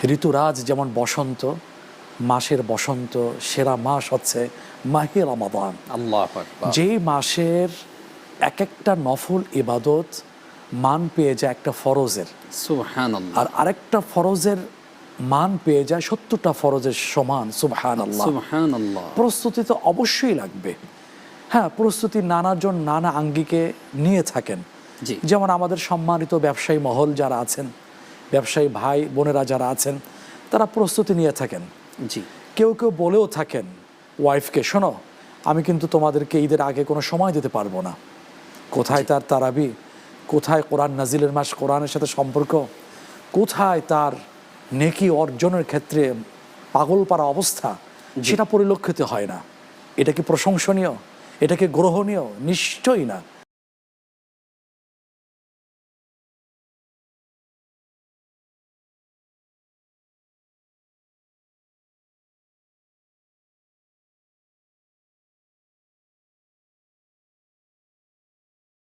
ঋতুরাজ যেমন বসন্ত, মাসের বসন্ত সেরা মাস হচ্ছে মাহে রমাদান। আল্লাহু আকবার। যেই মাসের এক একটা নফল ইবাদত মান পেয়ে যায় একটা ফরজের, সুবহানাল্লাহ। আর আরেকটা ফরজের মান পেয়ে যায় 70টা ফরজের সমান। সুবহানাল্লাহ। সুবহানাল্লাহ। প্রস্তুতি তো অবশ্যই লাগবে। হ্যাঁ, প্রস্তুতি নানাজন নানা আঙ্গিকে নিয়ে থাকেন। জি। যেমন আমাদের সম্মানিত ব্যবসায়ী মহল যারা আছেন, ব্যবসায়ী ভাই বোনেরা যারা আছেন, তারা প্রস্তুতি নিয়ে থাকেন। জি। কেউ কেউ বলেও থাকেন ওয়াইফকে, শোনো আমি কিন্তু তোমাদেরকে ঈদের আগে কোনো সময় দিতে পারবো না। কোথায় তার তারাবি, কোথায় কোরআন নাজিলের মাস, কোরআনের সাথে সম্পর্ক, কোথায় তার নেকি অর্জনের ক্ষেত্রে পাগল পারা অবস্থা, সেটা পরিলক্ষিত হয় না। এটা কি প্রশংসনীয়? এটা কি গ্রহণীয়? নিশ্চয়ই না।